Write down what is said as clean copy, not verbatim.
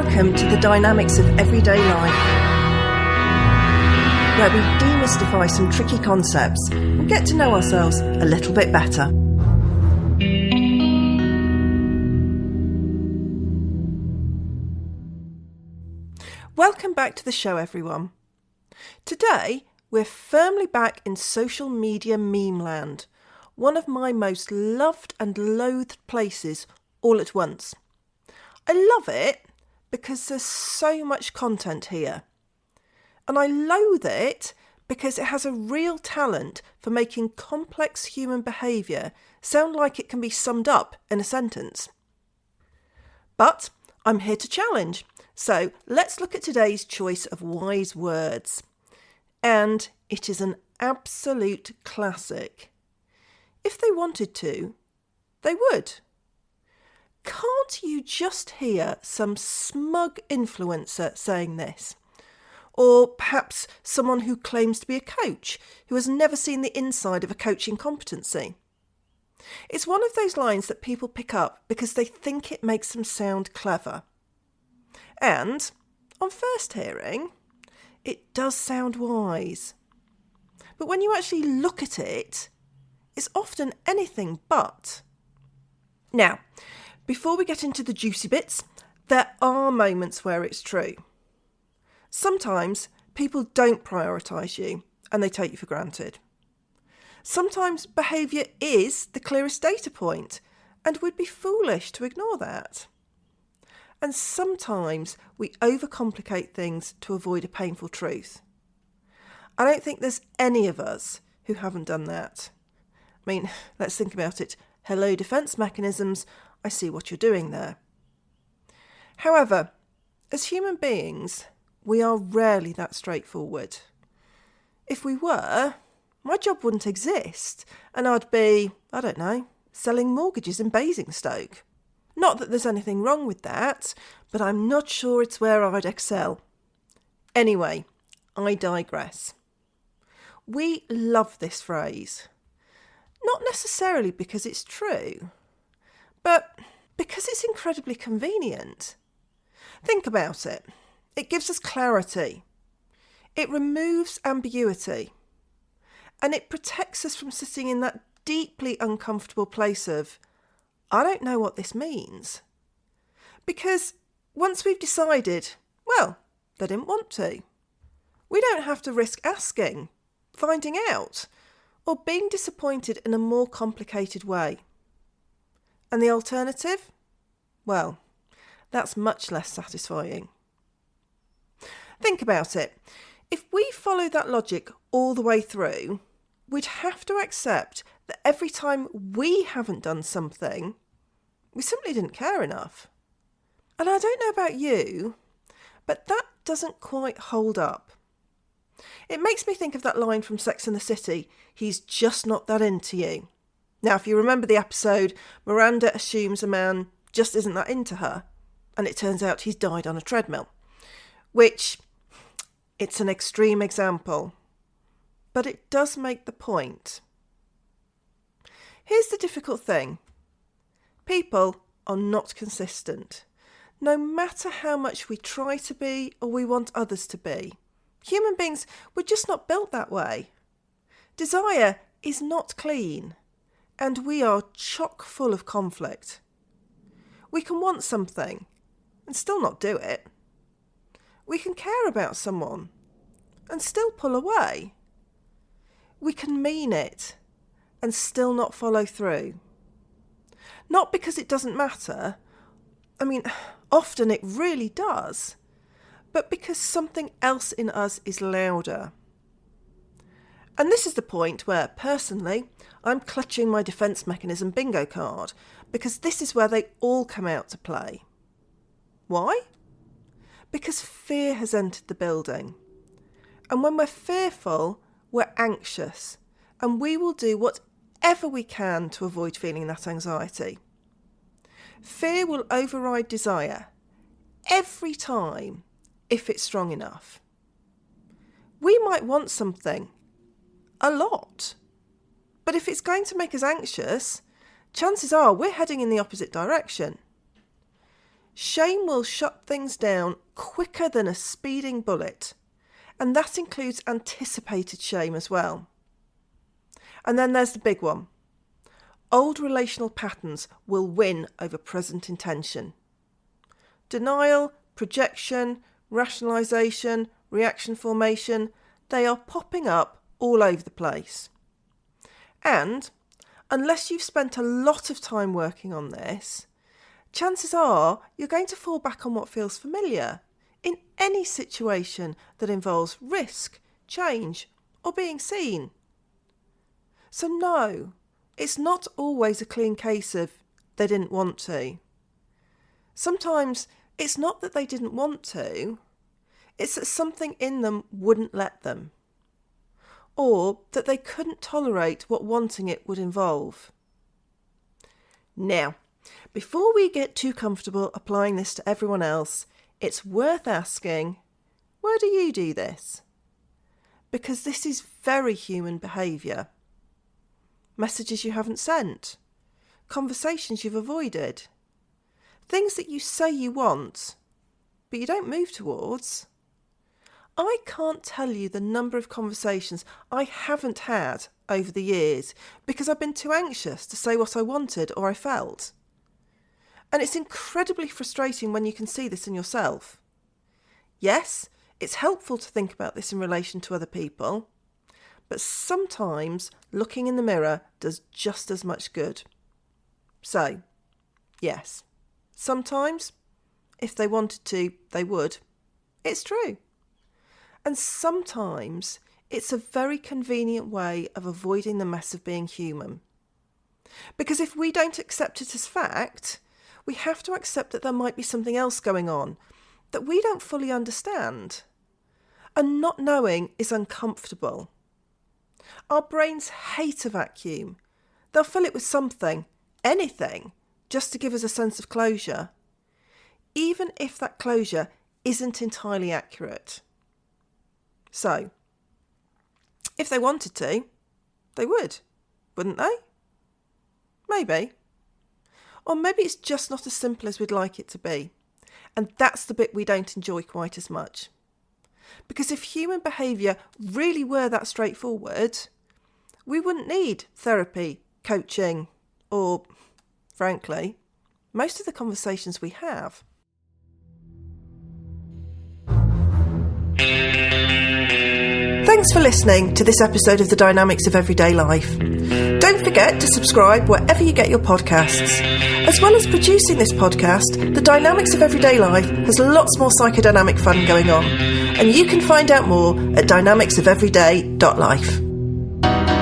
Welcome to the dynamics of everyday life, where we demystify some tricky concepts and get to know ourselves a little bit better. Welcome back to the show, everyone. Today, we're firmly back in social media meme land, one of my most loved and loathed places all at once. I love it because there's so much content here. And I loathe it because it has a real talent for making complex human behaviour sound like it can be summed up in a sentence. But I'm here to challenge. So let's look at today's choice of wise words. And it is an absolute classic. If they wanted to, they would. Can't you just hear some smug influencer saying this? Or perhaps someone who claims to be a coach who has never seen the inside of a coaching competency. It's one of those lines that people pick up because they think it makes them sound clever. And, on first hearing, it does sound wise. But when you actually look at it, it's often anything but. Now, before we get into the juicy bits, there are moments where it's true. Sometimes people don't prioritise you and they take you for granted. Sometimes behaviour is the clearest data point and we'd be foolish to ignore that. And sometimes we overcomplicate things to avoid a painful truth. I don't think there's any of us who haven't done that. I mean, let's think about it. Hello, defence mechanisms. I see what you're doing there. However, as human beings, we are rarely that straightforward. If we were, my job wouldn't exist, and I'd be, I don't know, selling mortgages in Basingstoke. Not that there's anything wrong with that, but I'm not sure it's where I'd excel. Anyway, I digress. We love this phrase. Not necessarily because it's true, but because it's incredibly convenient. Think about it. It gives us clarity. It removes ambiguity. And it protects us from sitting in that deeply uncomfortable place of, I don't know what this means. Because once we've decided, well, they didn't want to. We don't have to risk asking, finding out, or being disappointed in a more complicated way. And the alternative? Well, that's much less satisfying. Think about it. If we follow that logic all the way through, we'd have to accept that every time we haven't done something, we simply didn't care enough. And I don't know about you, but that doesn't quite hold up. It makes me think of that line from Sex and the City, he's just not that into you. Now, if you remember the episode, Miranda assumes a man just isn't that into her, and it turns out he's died on a treadmill. Which, it's an extreme example, but it does make the point. Here's the difficult thing. People are not consistent, no matter how much we try to be or we want others to be. Human beings, we're just not built that way. Desire is not clean, and we are chock full of conflict. We can want something and still not do it. We can care about someone and still pull away. We can mean it and still not follow through. Not because it doesn't matter. I mean, often it really does. But because something else in us is louder. And this is the point where, personally, I'm clutching my defence mechanism bingo card, because this is where they all come out to play. Why? Because fear has entered the building. And when we're fearful, we're anxious, and we will do whatever we can to avoid feeling that anxiety. Fear will override desire every time if it's strong enough. We might want something, a lot, but if it's going to make us anxious, chances are we're heading in the opposite direction. shame will shut things down quicker than a speeding bullet, and that includes anticipated shame as well. And then there's the big one. Old relational patterns will win over present intention. Denial, projection, rationalisation, reaction formation, they are popping up all over the place. And unless you've spent a lot of time working on this, chances are you're going to fall back on what feels familiar in any situation that involves risk, change, or being seen. So no, it's not always a clean case of they didn't want to. Sometimes it's not that they didn't want to, it's that something in them wouldn't let them, or that they couldn't tolerate what wanting it would involve. Now, before we get too comfortable applying this to everyone else, it's worth asking, where do you do this? Because this is very human behaviour. Messages you haven't sent, conversations you've avoided, things that you say you want, but you don't move towards. I can't tell you the number of conversations I haven't had over the years because I've been too anxious to say what I wanted or I felt. And it's incredibly frustrating when you can see this in yourself. Yes, it's helpful to think about this in relation to other people, but sometimes looking in the mirror does just as much good. So, yes, sometimes, if they wanted to, they would. It's true. And sometimes it's a very convenient way of avoiding the mess of being human. Because if we don't accept it as fact, we have to accept that there might be something else going on that we don't fully understand. And not knowing is uncomfortable. Our brains hate a vacuum. They'll fill it with something, anything, just to give us a sense of closure, even if that closure isn't entirely accurate. So, if they wanted to, they would, wouldn't they? Maybe. Or maybe it's just not as simple as we'd like it to be. And that's the bit we don't enjoy quite as much. Because if human behaviour really were that straightforward, we wouldn't need therapy, coaching, or, frankly, most of the conversations we have. Thanks for listening to this episode of The Dynamics of Everyday Life. Don't forget to subscribe wherever you get your podcasts. As well as producing this podcast, The Dynamics of Everyday Life has lots more psychodynamic fun going on, and you can find out more at dynamicsofeveryday.life.